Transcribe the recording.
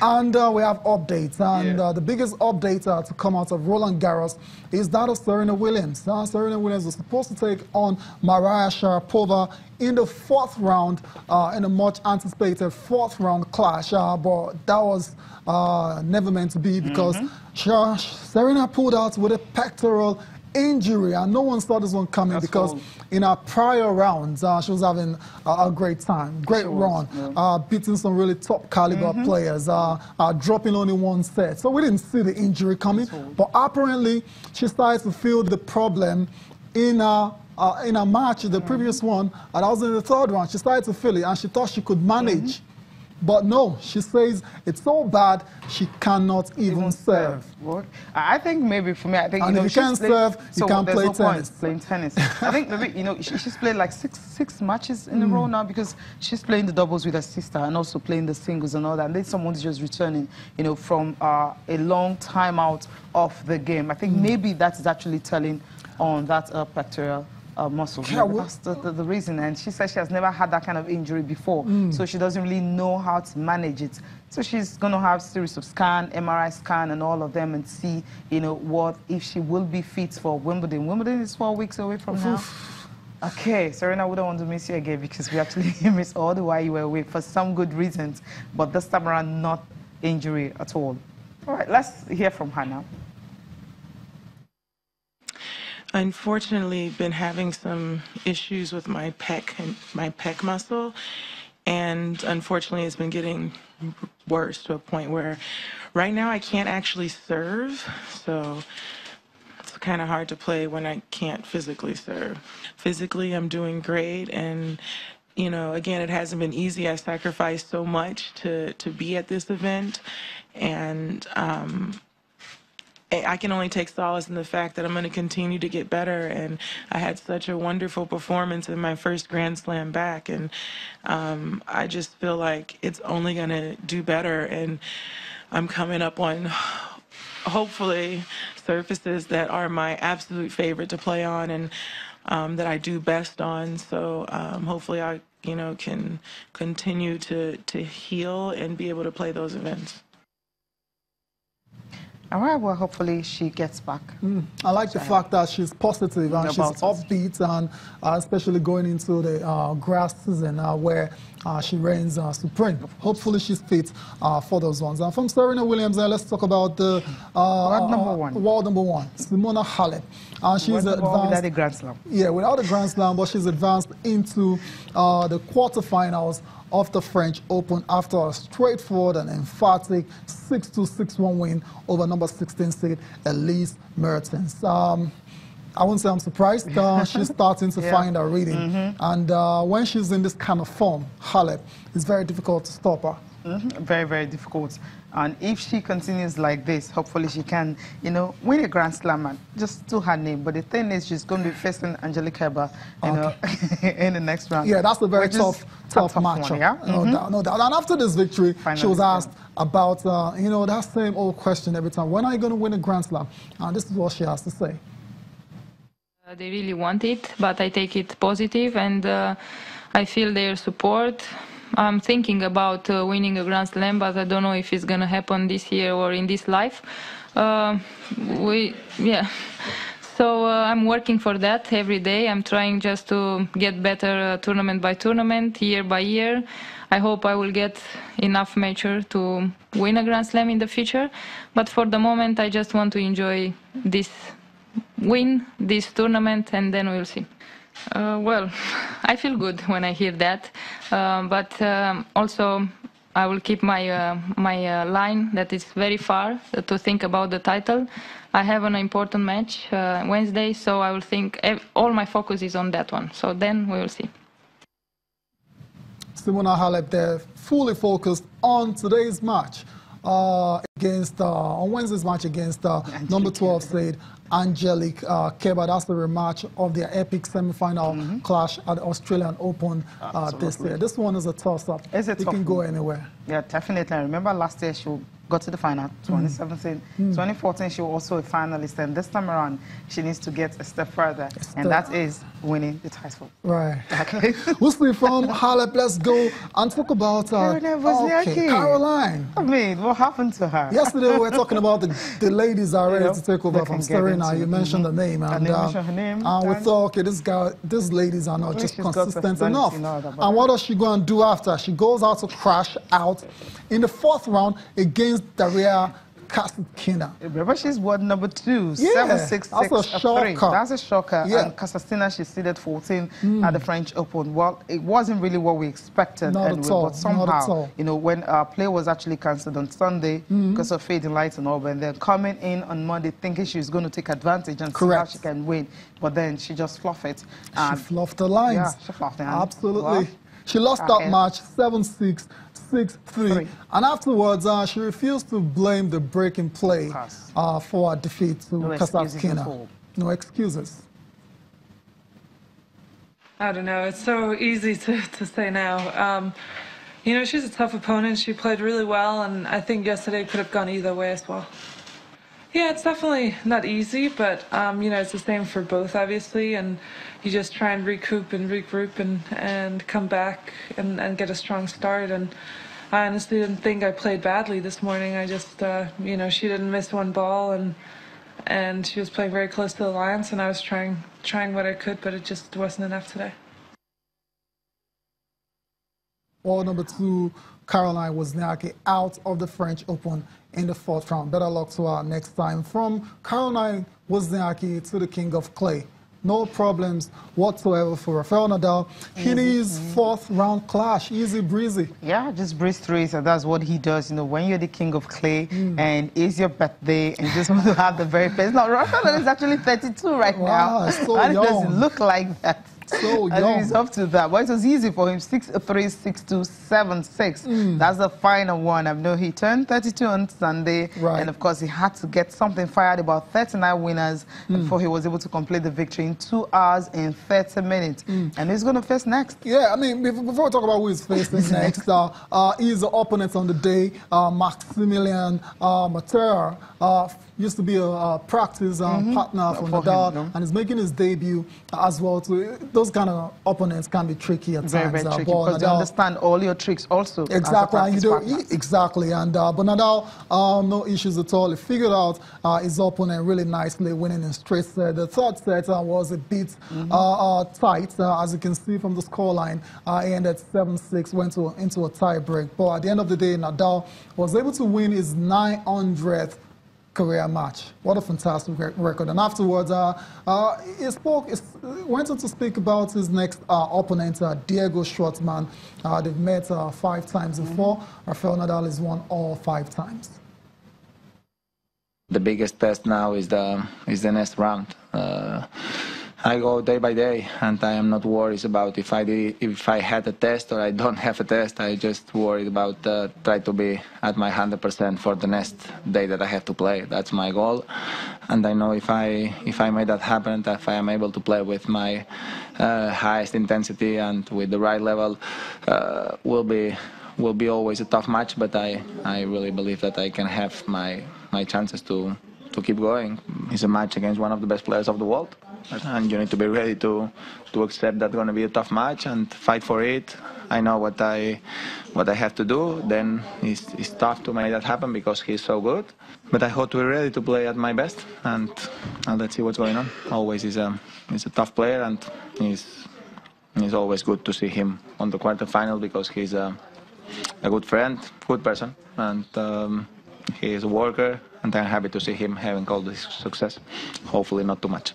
And we have updates, and the biggest update to come out of Roland Garros is that of Serena Williams. Serena Williams was supposed to take on Maria Sharapova in the fourth round, in a much anticipated fourth round clash, but that was never meant to be because Serena pulled out with a pectoral injury, and no one saw this one coming because in our prior rounds, she was having a great time, great run, beating some really top caliber players, dropping only one set. So we didn't see the injury coming, but apparently she started to feel the problem in a match, the previous one, and I was in the third round. She started to feel it, and she thought she could manage. But no, she says it's so bad she cannot even serve. What? I think maybe for me, I think and if you can't serve, you can't play tennis. Playing tennis. I think maybe she's played like six matches in a row now because she's playing the doubles with her sister and also playing the singles and all that. And then someone's just returning, from a long time out of the game. I think maybe that is actually telling on that pectoral muscle. That's the reason. And she says she has never had that kind of injury before, so she doesn't really know how to manage it. So she's going to have a series of MRI scan and all of them and see, what if she will be fit for Wimbledon. Wimbledon is 4 weeks away from now. Okay, Serena, we don't want to miss you again because we actually miss all the while you were away for some good reasons, but this time around, not injury at all. All right, let's hear from her now. Unfortunately, been having some issues with my pec muscle, and unfortunately it's been getting worse to a point where right now I can't actually serve, so it's kind of hard to play when I can't physically serve. Physically I'm doing great, and again, it hasn't been easy. I sacrificed so much to be at this event, and I can only take solace in the fact that I'm going to continue to get better, and I had such a wonderful performance in my first Grand Slam back, and I just feel like it's only going to do better, and I'm coming up on hopefully surfaces that are my absolute favorite to play on and that I do best on, so hopefully I can continue to heal and be able to play those events. All right, well, hopefully she gets back. I like the fact that she's positive and she's upbeat, and especially going into the grass season where she reigns supreme. Hopefully she's fit for those ones. And from Serena Williams, let's talk about the world number one, Simona Halep. She's advanced without a Grand Slam. Yeah, without a Grand Slam, but she's advanced into the quarterfinals of the French Open after a straightforward and emphatic 6-2, 6-1 win over number 16 seed Elise Mertens. I wouldn't say I'm surprised. She's starting to find her reading. And when she's in this kind of form, Halep, it's very difficult to stop her. Very, very difficult. And if she continues like this, hopefully she can, win a Grand Slam and just do her name. But the thing is, she's going to be facing Angelique Kerber, in the next round. Yeah, that's a very tough matchup. Yeah? No doubt. And after this victory, she was asked about, that same old question every time. When are you going to win a Grand Slam? And this is what she has to say. They really want it, but I take it positive, and I feel their support. I'm thinking about winning a Grand Slam, but I don't know if it's going to happen this year or in this life. So I'm working for that every day. I'm trying just to get better tournament by tournament, year by year. I hope I will get enough mature to win a Grand Slam in the future. But for the moment, I just want to enjoy this tournament, and then we'll see. Well, I feel good when I hear that, but also I will keep my line that is very far to think about the title. I have an important match Wednesday, so I will think all my focus is on that one. So then we will see. Simona Halep there, fully focused on today's match on Wednesday's match against number 12 seed Angelique Kerber. That's the rematch of their epic semi-final clash at the Australian Open this year. This one is a toss-up. It can go anywhere. Yeah, definitely. I remember last year she got to the final, 2017. 2014, she was also a finalist, and this time around, she needs to get a step further, and that is winning the title. Right. Okay. We'll see from Halep. Let's go and talk about Caroline. I mean, what happened to her? Yesterday, we were talking about the ladies are ready to take over from Serena. You mentioned the name, and we thought, okay, these ladies are not just consistent enough. And what does she go and do after? She goes out to crash out in the 4th round against Daria Kasatkina. Remember, she's world number 2, yeah, 7-6-6, that's a shocker. That's a shocker. Yeah. And Kasatkina, she seeded 14 at the French Open. Well, it wasn't really what we expected. Not anyway, at all. But somehow, Not at all. you know, when our play was actually cancelled on Sunday because of fading lights and all, and then coming in on Monday thinking she was going to take advantage and see how she can win. But then she just fluffed it. She fluffed the lines. Yeah, she fluffed it. Absolutely. Well, she lost that match 7-6, 6-3. And afterwards, she refused to blame the breaking play for her defeat to Kasatkina. No excuses. I don't know. It's so easy to say now. You know, she's a tough opponent. She played really well, and I think yesterday could have gone either way as well. Yeah, it's definitely not easy, but, you know, it's the same for both, obviously, and you just try and recoup and regroup and come back and get a strong start. And I honestly didn't think I played badly this morning. I just, you know, she didn't miss one ball, and she was playing very close to the lines, and I was trying what I could, but it just wasn't enough today. World number 2, Caroline Wozniacki, out of the French Open in the 4th round. Better luck to her next time. From Caroline Wozniacki to the King of Clay. No problems whatsoever for Rafael Nadal. In his 4th round clash, easy breezy. Yeah, just breeze through it, and that's what he does. You know, when you're the king of clay and it's your birthday and you just want to have the very best. Now, Rafael is actually 32 right now. So and young. It doesn't look like that. So young. And he's up to that. But it was easy for him. 6-3, 6-2, 7-6. That's the final one. I know he turned 32 on Sunday. Right. And of course, he had to get something fired, about 39 winners before he was able to complete the victory in 2 hours and 30 minutes. And he's going to face next. Yeah, I mean, before we talk about who he's facing next, his opponent on the day, Maximilian Matera, used to be a practice partner for Nadal, and is making his debut as well. Too. Those kind of opponents can be tricky at times. Very tricky, because they understand all your tricks also. Exactly, and you do, exactly. And but Nadal, no issues at all. He figured out his opponent really nicely, winning in straight set. The 3rd set was a bit tight, as you can see from the scoreline. He ended 7-6, went into a tie break. But at the end of the day, Nadal was able to win his 900th career match. What a fantastic record. And afterwards, he went on to speak about his next opponent, Diego Schwartzman. They've met 5 times before. Rafael Nadal has won all 5 times. The biggest test now is the next round. I go day by day, and I am not worried about if I had a test or I don't have a test. I just worried about try to be at my 100% for the next day that I have to play. That's my goal, and I know if I make that happen, if I am able to play with my highest intensity and with the right level, will be always a tough match. But I really believe that I can have my chances to keep going. It's a match against one of the best players of the world. And you need to be ready to accept that's going to be a tough match and fight for it. I know what I have to do. Then it's tough to make that happen because he's so good. But I hope to be ready to play at my best, and let's see what's going on. Always he's a tough player, and it's always good to see him on the quarterfinal because he's a good friend, good person, and he is a worker. And I'm happy to see him having all this success. Hopefully not too much.